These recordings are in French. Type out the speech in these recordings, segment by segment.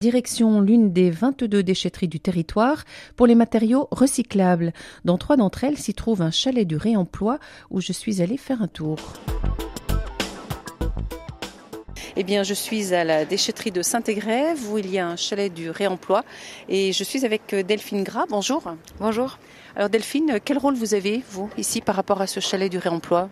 Direction l'une des 22 déchetteries du territoire pour les matériaux recyclables. Dans 3 d'entre elles s'y trouve un chalet du réemploi où je suis allée faire un tour. Eh bien, je suis à la déchetterie de Saint-Égrève où il y a un chalet du réemploi et je suis avec Delphine Gras. Bonjour. Bonjour. Alors Delphine, quel rôle vous avez, vous, ici par rapport à ce chalet du réemploi ?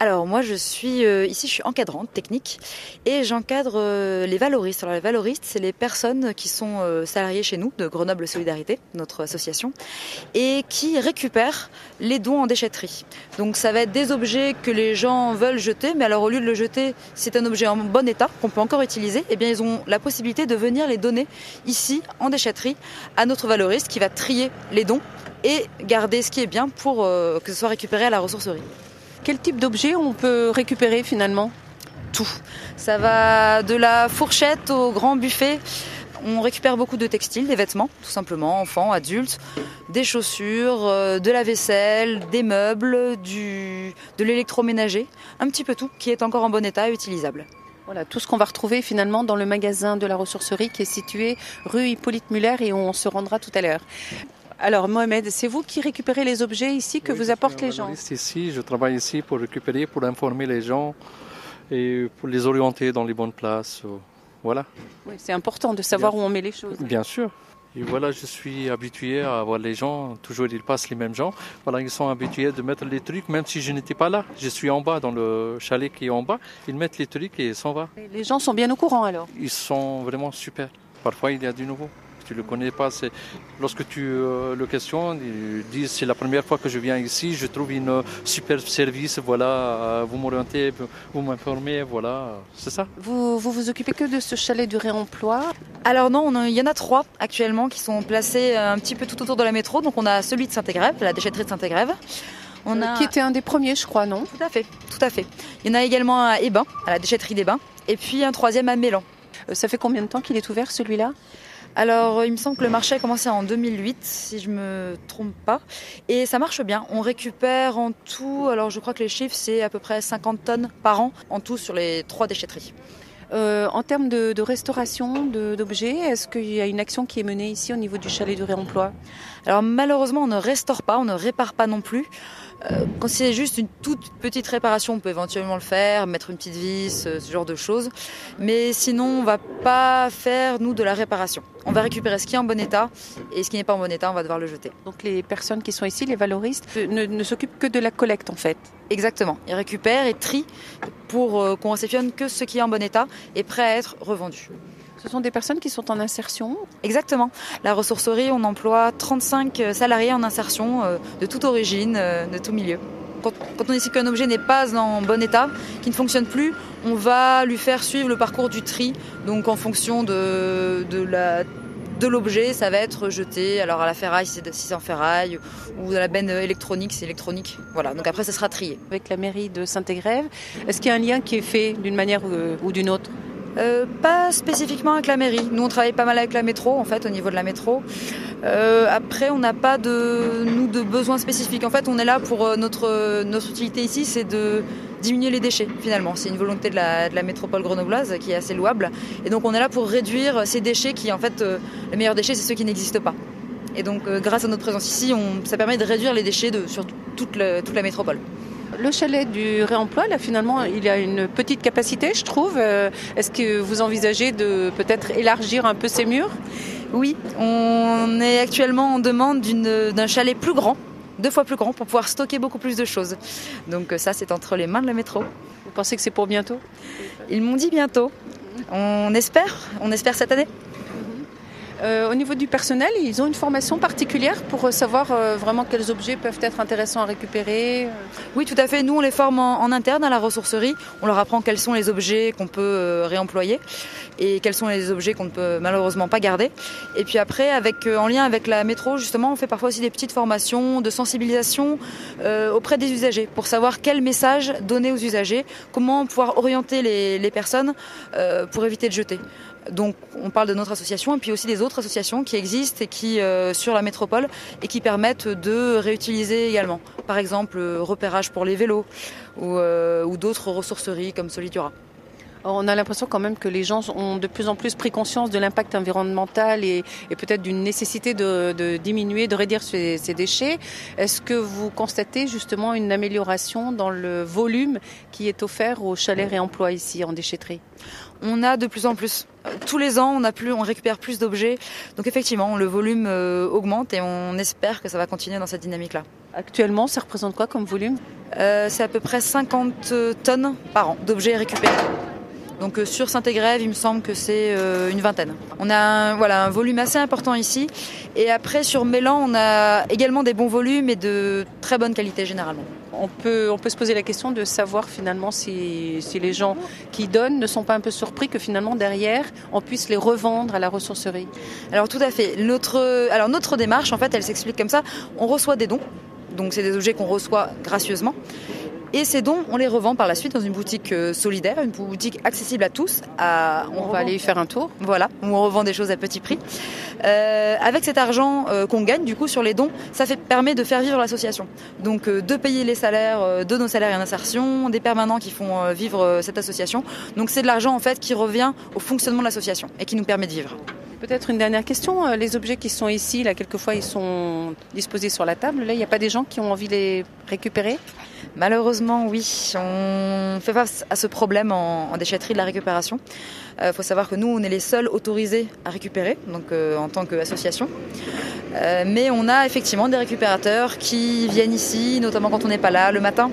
Alors moi je suis ici, je suis encadrante technique et j'encadre les valoristes. Alors les valoristes, c'est les personnes qui sont salariées chez nous de Grenoble Solidarité, notre association, et qui récupèrent les dons en déchetterie. Donc ça va être des objets que les gens veulent jeter, mais alors au lieu de le jeter, c'est un objet en bon état qu'on peut encore utiliser, et bien ils ont la possibilité de venir les donner ici en déchetterie à notre valoriste qui va trier les dons et garder ce qui est bien pour que ce soit récupéré à la ressourcerie. Quel type d'objet on peut récupérer finalement ? Tout. Ça va de la fourchette au grand buffet. On récupère beaucoup de textiles, des vêtements, tout simplement, enfants, adultes, des chaussures, de la vaisselle, des meubles, de l'électroménager, un petit peu tout qui est encore en bon état et utilisable. Voilà, tout ce qu'on va retrouver finalement dans le magasin de la ressourcerie qui est situé rue Hippolyte Muller et où on se rendra tout à l'heure. Alors Mohamed, c'est vous qui récupérez les objets ici que vous apportent les gens ? Ici, je travaille ici pour récupérer, pour informer les gens et pour les orienter dans les bonnes places. Voilà. Oui, c'est important de savoir où on met les choses. Bien sûr. Et voilà, je suis habitué à voir les gens, toujours ils passent les mêmes gens. Voilà, ils sont habitués de mettre les trucs, même si je n'étais pas là. Je suis en bas, dans le chalet qui est en bas. Ils mettent les trucs et ils s'en vont. Les gens sont bien au courant alors ? Ils sont vraiment super. Parfois, il y a du nouveau. Tu ne le connais pas. Lorsque tu le questionnes, ils disent c'est la première fois que je viens ici, je trouve une super service, voilà, vous m'orientez, vous m'informez, voilà, c'est ça. Vous occupez que de ce chalet du réemploi ? Alors non, il y en a 3 actuellement qui sont placés un petit peu tout autour de la métro. Donc on a celui de Saint-Égrève, la déchetterie de Saint-Égrève. Qui était un des premiers, je crois, non ? Tout à fait. Il y en a également un à Hébin, à la déchetterie d'Hébin, et puis un 3e à Mélan. Ça fait combien de temps qu'il est ouvert celui-là ? Alors, il me semble que le marché a commencé en 2008, si je me trompe pas. Et ça marche bien. On récupère en tout, alors je crois que les chiffres, c'est à peu près 50 tonnes par an, en tout sur les 3 déchetteries. En termes de restauration d'objets, est-ce qu'il y a une action qui est menée ici au niveau du chalet du réemploi ? Alors malheureusement, on ne restaure pas, on ne répare pas non plus. Quand c'est juste une toute petite réparation, on peut éventuellement le faire, mettre une petite vis, ce genre de choses. Mais sinon, on ne va pas faire, nous, de la réparation. On va récupérer ce qui est en bon état et ce qui n'est pas en bon état, on va devoir le jeter. Donc les personnes qui sont ici, les valoristes, ne s'occupent que de la collecte en fait ? Exactement. Ils récupèrent et trient pour qu'on réceptionne que ce qui est en bon état et prêt à être revendu. Ce sont des personnes qui sont en insertion ? Exactement. La ressourcerie, on emploie 35 salariés en insertion de toute origine, de tout milieu. Quand on décide qu'un objet n'est pas en bon état, qu'il ne fonctionne plus, on va lui faire suivre le parcours du tri. Donc en fonction de l'objet, ça va être jeté. Alors à la ferraille, si c'est en ferraille, ou à la benne électronique, c'est électronique. Voilà. Donc après, ça sera trié. Avec la mairie de Saint-Égrève, est-ce qu'il y a un lien qui est fait d'une manière ou d'une autre ? Pas spécifiquement avec la mairie. Nous, on travaille pas mal avec la métro, en fait, au niveau de la métro. Après, on n'a pas de besoins spécifiques. En fait, on est là pour notre utilité ici, c'est de diminuer les déchets, finalement. C'est une volonté de la métropole grenobloise qui est assez louable. Et donc, on est là pour réduire ces déchets qui, en fait, les meilleurs déchets, c'est ceux qui n'existent pas. Et donc, grâce à notre présence ici, ça permet de réduire les déchets sur toute la métropole. Le chalet du réemploi, là, finalement, il a une petite capacité, je trouve. Est-ce que vous envisagez de peut-être élargir un peu ses murs ? Oui, on est actuellement en demande d'un chalet plus grand, 2 fois plus grand, pour pouvoir stocker beaucoup plus de choses. Donc ça, c'est entre les mains de la métro. Vous pensez que c'est pour bientôt ? Ils m'ont dit bientôt. On espère cette année. Au niveau du personnel, ils ont une formation particulière pour savoir vraiment quels objets peuvent être intéressants à récupérer ? Oui, tout à fait. Nous, on les forme en interne à la ressourcerie. On leur apprend quels sont les objets qu'on peut réemployer et quels sont les objets qu'on ne peut malheureusement pas garder. Et puis après, en lien avec la métro, justement, on fait parfois aussi des petites formations de sensibilisation auprès des usagers pour savoir quel message donner aux usagers, comment pouvoir orienter les personnes pour éviter de jeter. Donc on parle de notre association et puis aussi des autres associations qui existent et qui sur la métropole et qui permettent de réutiliser également. Par exemple repérage pour les vélos ou d'autres ressourceries comme Solidura. On a l'impression quand même que les gens ont de plus en plus pris conscience de l'impact environnemental et peut-être d'une nécessité de diminuer, de réduire ces déchets. Est-ce que vous constatez justement une amélioration dans le volume qui est offert aux chalets réemploi ici en déchetterie? On a de plus en plus. Tous les ans, on récupère plus d'objets. Donc effectivement, le volume augmente et on espère que ça va continuer dans cette dynamique-là. Actuellement, ça représente quoi comme volume? C'est à peu près 50 tonnes par an d'objets récupérés. Donc sur Saint-Égrève, il me semble que c'est une vingtaine. On a un volume assez important ici. Et après, sur Mélan, on a également des bons volumes et de très bonne qualité généralement. On peut se poser la question de savoir finalement si les gens qui donnent ne sont pas un peu surpris que finalement derrière, on puisse les revendre à la ressourcerie. Alors tout à fait. Notre démarche, en fait, elle s'explique comme ça. On reçoit des dons. Donc c'est des objets qu'on reçoit gracieusement. Et ces dons, on les revend par la suite dans une boutique solidaire, une boutique accessible à tous. On va aller y faire un tour. Voilà, où on revend des choses à petit prix. Avec cet argent qu'on gagne du coup sur les dons, permet de faire vivre l'association. Donc de payer les salaires de nos salariés en insertion, des permanents qui font vivre cette association. Donc c'est de l'argent en fait qui revient au fonctionnement de l'association et qui nous permet de vivre. Peut-être une dernière question. Les objets qui sont ici, là, quelquefois, ils sont disposés sur la table. Là, il n'y a pas des gens qui ont envie de les récupérer? Malheureusement, oui. On fait face à ce problème en déchetterie de la récupération. Faut savoir que nous, on est les seuls autorisés à récupérer, donc en tant qu'association. Mais on a effectivement des récupérateurs qui viennent ici, notamment quand on n'est pas là, le matin,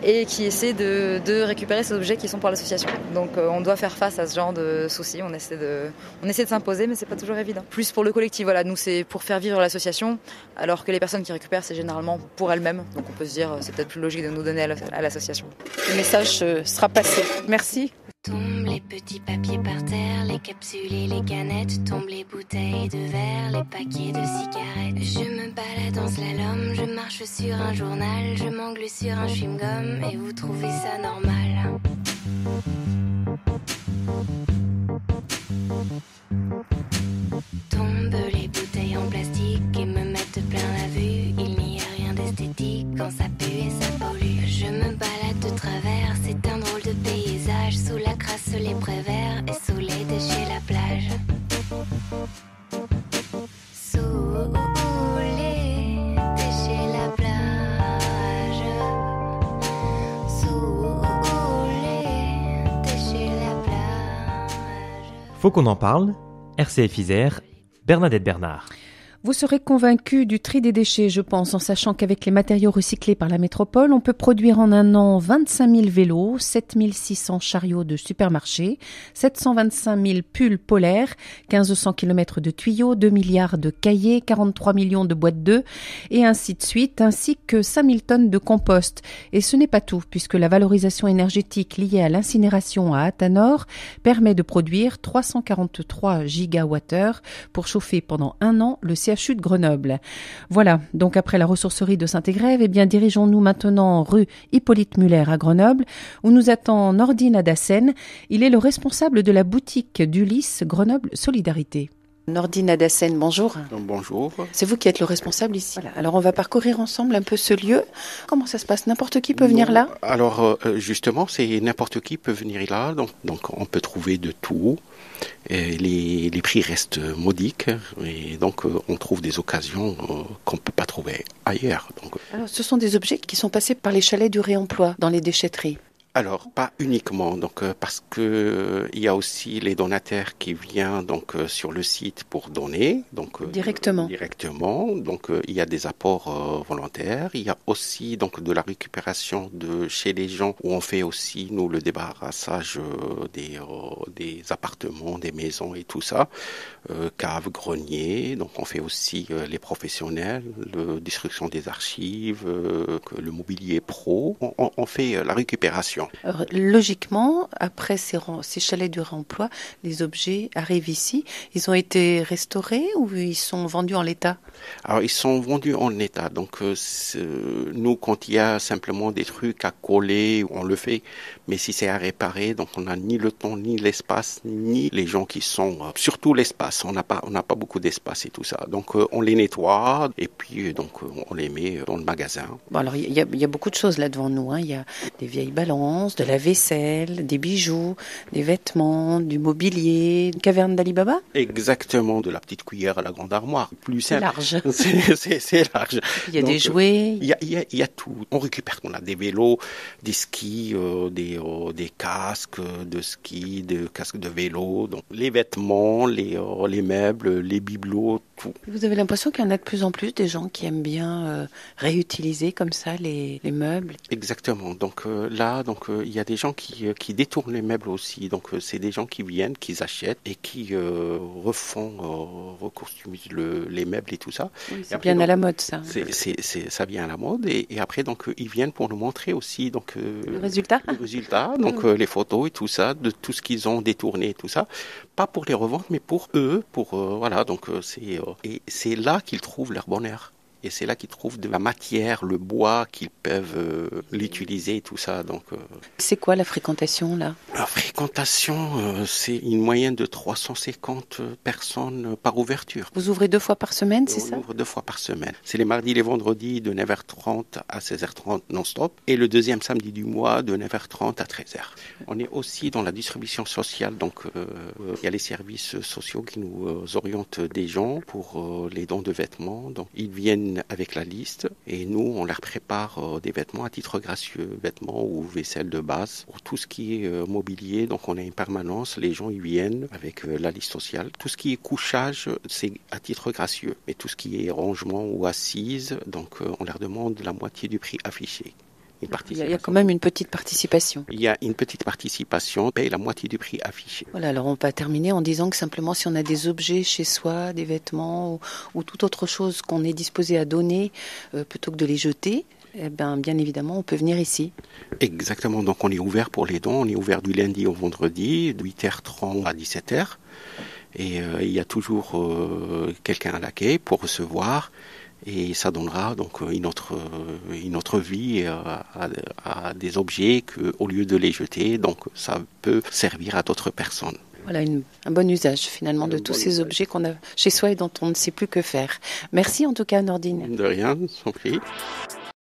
et qui essaient de récupérer ces objets qui sont pour l'association. Donc on doit faire face à ce genre de soucis, on essaie de s'imposer, mais c'est pas toujours évident. Plus pour le collectif, voilà, nous c'est pour faire vivre l'association, alors que les personnes qui récupèrent c'est généralement pour elles-mêmes, donc on peut se dire c'est peut-être plus logique de nous donner à l'association. Le message sera passé. Merci. Tombent les petits papiers par terre, les capsules et les canettes, tombent les bouteilles de verre, les paquets de cigarettes. Je me balade en slalom, je marche sur un journal, je m'engle sur un chewing-gum et vous trouvez ça normal. Tombent les bouteilles en plastique et me mettent plein la vue. Il n'y a rien d'esthétique quand ça pue et ça pollue. Je me balade de travers, c'est un drôle de paysage. Sous la crasse, les préverts et sous les déchets, la plage. Sous les déchets, la plage. Sous les déchets, la plage. Faut qu'on en parle. RCF Isère, Bernadette Bernard. Vous serez convaincu du tri des déchets, je pense, en sachant qu'avec les matériaux recyclés par la métropole, on peut produire en un an 25 000 vélos, 7 600 chariots de supermarché, 725 000 pulls polaires, 1500 km de tuyaux, 2 milliards de cahiers, 43 millions de boîtes d'œufs, et ainsi de suite, ainsi que 5 000 tonnes de compost. Et ce n'est pas tout, puisque la valorisation énergétique liée à l'incinération à Athanor permet de produire 343 gigawattheures pour chauffer pendant un an le CHU de Grenoble. Voilà, donc après la ressourcerie de Saint-Égrève, dirigeons-nous maintenant rue Hippolyte Muller à Grenoble, où nous attend Nordine Adassen. Il est le responsable de la boutique d'Ulysse Grenoble Solidarité. Nordine Adassen, bonjour. Bonjour. C'est vous qui êtes le responsable ici. Voilà. Alors on va parcourir ensemble un peu ce lieu. Comment ça se passe? N'importe qui peut venir là? Alors justement, c'est n'importe qui peut venir là. Donc on peut trouver de tout. Et les prix restent modiques et donc on trouve des occasions qu'on ne peut pas trouver ailleurs. Alors ce sont des objets qui sont passés par les chalets du réemploi dans les déchetteries. Alors, pas uniquement, parce que il y a aussi les donataires qui viennent sur le site pour donner, directement. Donc il y a des apports volontaires. Il y a aussi de la récupération de chez les gens où on fait aussi nous le débarrassage des appartements, des maisons et tout ça, caves, greniers. Donc on fait aussi les professionnels, la destruction des archives, le mobilier pro. On fait la récupération. Alors, logiquement, après ces chalets du réemploi, les objets arrivent ici. Ils ont été restaurés ou ils sont vendus en l'état? Alors, ils sont vendus en état. Donc, nous, quand il y a simplement des trucs à coller, on le fait. Mais si c'est à réparer, donc on n'a ni le temps, ni l'espace, ni les gens qui sont... surtout l'espace. On n'a pas beaucoup d'espace et tout ça. Donc, on les nettoie et puis on les met dans le magasin. Bon, alors, il y a beaucoup de choses là devant nous. Il y a des vieilles balances. l'essence, de la vaisselle, des bijoux, des vêtements, du mobilier, une caverne d'Ali Baba? Exactement, de la petite cuillère à la grande armoire. Plus C'est simple. large. C'est large. Il y a des jouets. Il y a tout. On récupère. On a des vélos, des skis, des casques de ski, des casques de vélo, donc les vêtements, les meubles, les bibelots, tout. Vous avez l'impression qu'il y en a de plus en plus des gens qui aiment bien réutiliser comme ça les meubles? Exactement. Donc il y a des gens qui détournent les meubles aussi. Donc c'est des gens qui viennent, qui achètent et qui recostumisent les meubles et tout ça. Oui, c'est bien à la mode ça. Ça vient à la mode et après donc ils viennent pour nous montrer aussi donc le résultat. Le résultat, donc les photos et tout ça, de tout ce qu'ils ont détourné et tout ça, pas pour les revendre mais pour eux, voilà donc et c'est là qu'ils trouvent leur bonheur. Et c'est là qu'ils trouvent de la matière, le bois, qu'ils peuvent l'utiliser et tout ça. Donc, c'est quoi la fréquentation là? La fréquentation, c'est une moyenne de 350 personnes par ouverture. Vous ouvrez 2 fois par semaine, c'est ça? On ouvre 2 fois par semaine. C'est les mardis et les vendredis de 9h30 à 16h30 non-stop. Et le deuxième samedi du mois de 9h30 à 13h. On est aussi dans la distribution sociale. Donc, il y a les services sociaux qui nous orientent des gens pour les dons de vêtements. Donc, ils viennent avec la liste et nous on leur prépare des vêtements à titre gracieux, vêtements ou vaisselle de base pour tout ce qui est mobilier. Donc on a une permanence, les gens ils viennent avec la liste sociale. Tout ce qui est couchage c'est à titre gracieux, mais tout ce qui est rangement ou assise, donc on leur demande la moitié du prix affiché. Il y a quand même une petite participation. Il y a une petite participation, on paye la moitié du prix affiché. Voilà, alors on va terminer en disant que simplement si on a des objets chez soi, des vêtements ou toute autre chose qu'on est disposé à donner, plutôt que de les jeter, eh bien évidemment on peut venir ici. Exactement, donc on est ouvert pour les dons, on est ouvert du lundi au vendredi, de 8h30 à 17h. Et il y a toujours quelqu'un à l'accueil pour recevoir. Et ça donnera donc une autre vie à des objets qu'au lieu de les jeter, donc ça peut servir à d'autres personnes. Voilà, un bon usage finalement de tous ces objets qu'on a chez soi et dont on ne sait plus que faire. Merci en tout cas Nordine. De rien, sans prie.